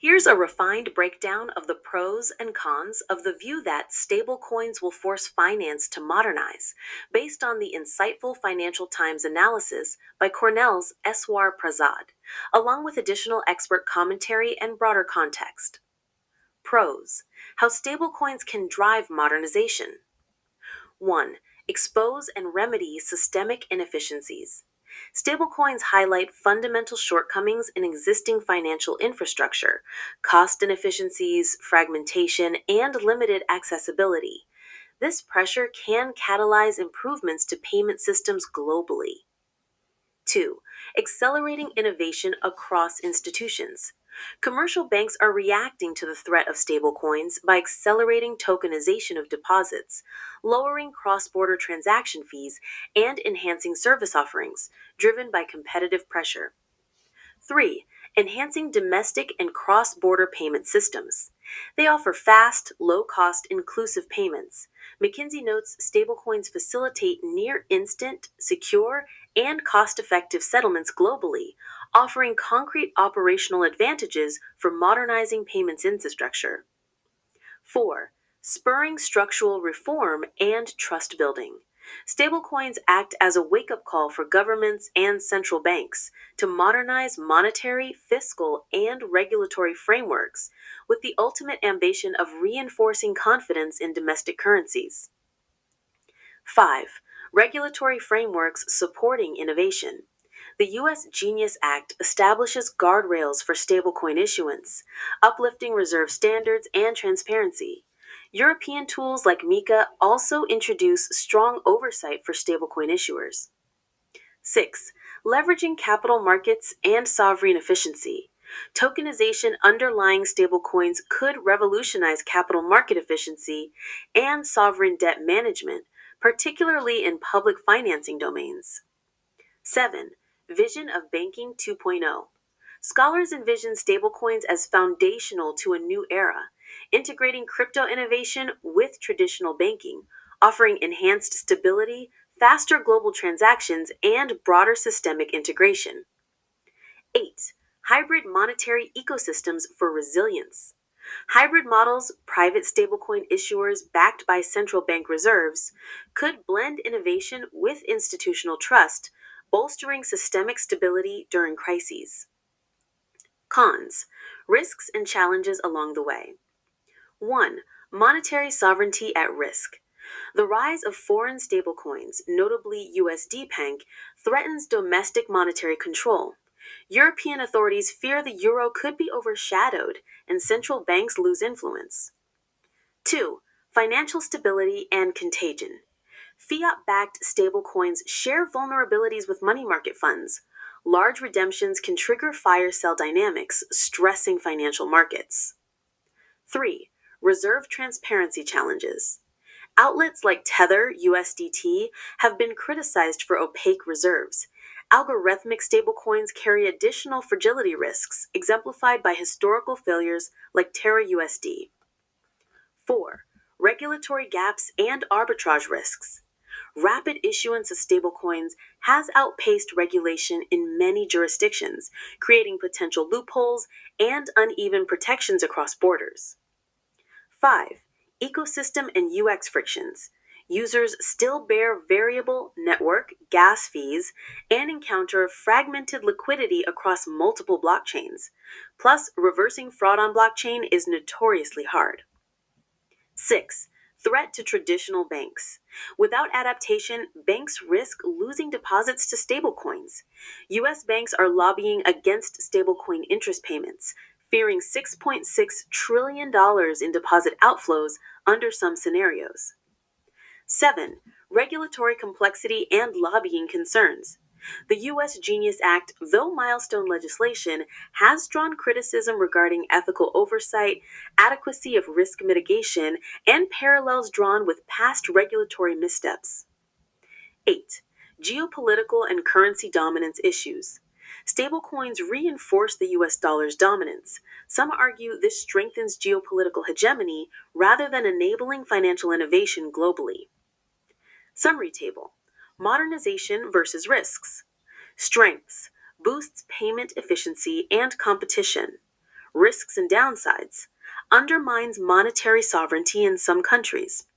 Here's a refined breakdown of the pros and cons of the view that stablecoins will force finance to modernize, based on the insightful Financial Times analysis by Cornell's Eswar Prasad, along with additional expert commentary and broader context. Pros: How stablecoins can drive modernization. 1. Expose and remedy systemic inefficiencies. Stablecoins highlight fundamental shortcomings in existing financial infrastructure, cost inefficiencies, fragmentation, and limited accessibility. This pressure can catalyze improvements to payment systems globally. 2. Accelerating innovation across institutions. Commercial banks are reacting to the threat of stablecoins by accelerating tokenization of deposits, lowering cross border transaction fees, and enhancing service offerings, driven by competitive pressure. 3. Enhancing domestic and cross border payment systems. They offer fast, low cost, inclusive payments. McKinsey notes stablecoins facilitate near instant, secure, and cost effective settlements globally, offering concrete operational advantages for modernizing payments infrastructure. 4. Spurring structural reform and trust building. Stablecoins act as a wake up call for governments and central banks to modernize monetary, fiscal, and regulatory frameworks, with the ultimate ambition of reinforcing confidence in domestic currencies. 5. Regulatory frameworks supporting innovation. The U.S. Genius Act establishes guardrails for stablecoin issuance, uplifting reserve standards and transparency. European tools like MiCA also introduce strong oversight for stablecoin issuers. 6. Leveraging capital markets and sovereign efficiency. Tokenization underlying stablecoins could revolutionize capital market efficiency and sovereign debt management, particularly in public financing domains. 7. Vision of Banking 2.0. Scholars envision stablecoins as foundational to a new era, integrating crypto innovation with traditional banking, offering enhanced stability, faster global transactions, and broader systemic integration. 8. Hybrid monetary ecosystems for resilience. Hybrid models, private stablecoin issuers backed by central bank reserves, could blend innovation with institutional trust, bolstering systemic stability during crises. Cons: Risks and challenges along the way. 1. Monetary sovereignty at risk. The rise of foreign stablecoins, notably USD Peng, threatens domestic monetary control. European authorities fear the euro could be overshadowed and central banks lose influence. 2. Financial stability and contagion. Fiat backed stablecoins share vulnerabilities with money market funds. Large redemptions can trigger fire sale dynamics, stressing financial markets. 3. Reserve transparency challenges. Outlets like Tether USDT have been criticized for opaque reserves. Algorithmic stablecoins carry additional fragility risks, exemplified by historical failures like Terra USD. 4. Regulatory gaps and arbitrage risks. Rapid issuance of stablecoins has outpaced regulation in many jurisdictions, creating potential loopholes and uneven protections across borders. 5. Ecosystem and UX frictions. Users still bear variable network gas fees and encounter fragmented liquidity across multiple blockchains. Plus, reversing fraud on blockchain is notoriously hard. 6. Threat to traditional banks. Without adaptation, banks risk losing deposits to stablecoins. U.S. banks are lobbying against stablecoin interest payments, fearing $6.6 trillion in deposit outflows under some scenarios. 7. Regulatory complexity and lobbying concerns. The U.S. Genius Act, though milestone legislation, has drawn criticism regarding ethical oversight, adequacy of risk mitigation, and parallels drawn with past regulatory missteps. 8. Geopolitical and currency dominance issues. Stablecoins reinforce the US dollar's dominance. Some argue this strengthens geopolitical hegemony rather than enabling financial innovation globally. Summary table: Modernization versus risks. Strengths: boosts payment efficiency and competition. Risks and downsides: undermines monetary sovereignty in some countries.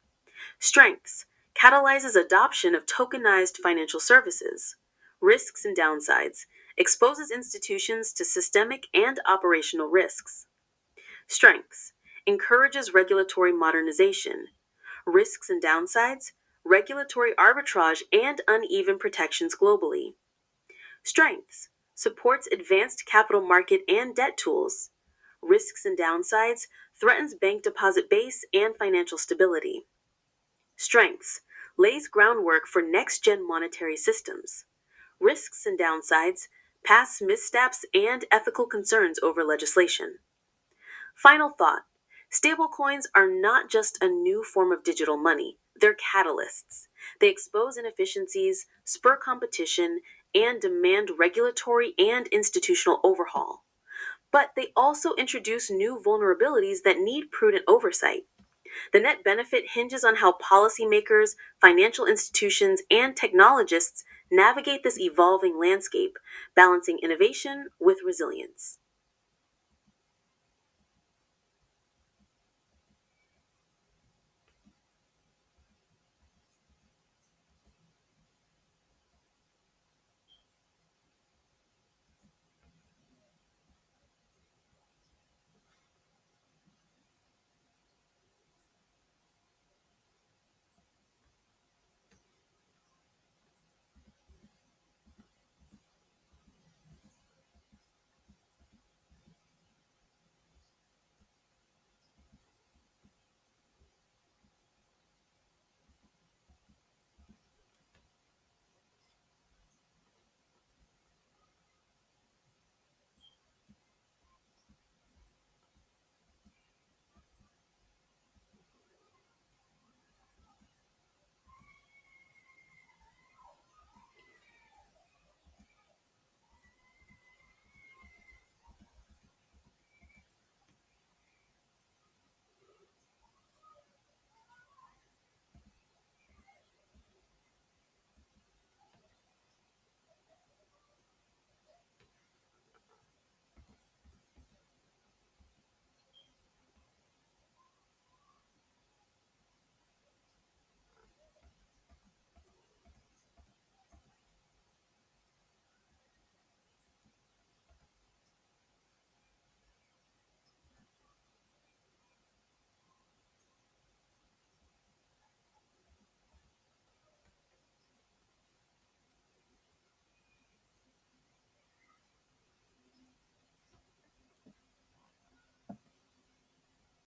Strengths: catalyzes adoption of tokenized financial services. Risks and downsides: exposes institutions to systemic and operational risks. Strengths: encourages regulatory modernization. Risks and downsides: regulatory arbitrage and uneven protections globally. Strengths: supports advanced capital market and debt tools. Risks and downsides: threatens bank deposit base and financial stability. Strengths: lays groundwork for next-gen monetary systems. Risks and downsides: past missteps and ethical concerns over legislation. Final thought: stablecoins are not just a new form of digital money, they're catalysts. They expose inefficiencies, spur competition, and demand regulatory and institutional overhaul. But they also introduce new vulnerabilities that need prudent oversight. The net benefit hinges on how policymakers, financial institutions, and technologists navigate this evolving landscape, balancing innovation with resilience.